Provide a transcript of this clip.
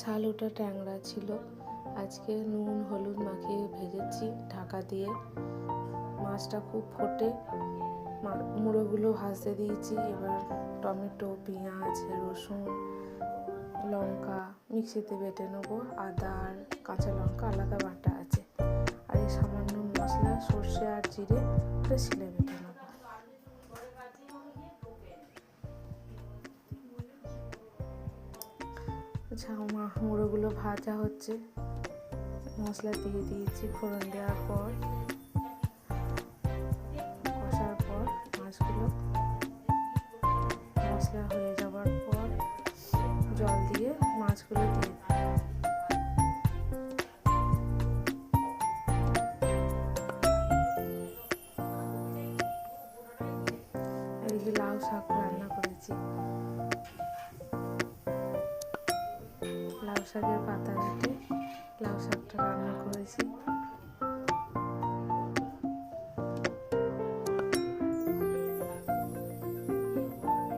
শাল ওটা ট্যাংরা ছিল। আজকে নুন হলুদ মাখিয়ে ভেজেছি ঢাকা দিয়ে। মাছটা খুব ফোটে, মুড়োগুলো ভাজতে দিয়েছি। এবার টমেটো, পেঁয়াজ, রসুন, লঙ্কা মিক্সিতে বেটে নেবো। আদা আর কাঁচা লঙ্কা আলাদা বাটা আছে, আর এই সামান্য মশলা সর্ষে আর জিরে ওটা শিলে বেটে নেবো। মুড়োগুলো ভাজা হচ্ছে, মশলা দিয়ে দিয়েছি। ফোড়ন দেওয়ার পর কষার পর মাছগুলো, মশলা হয়ে যাওয়ার পর জল দিয়ে মাছগুলো দিয়ে দিই। এদিকে লাউ শাক রান্না করেছি। লাউ শাকের পাতা কেটে লাউ শাকটা রান্না করেছি।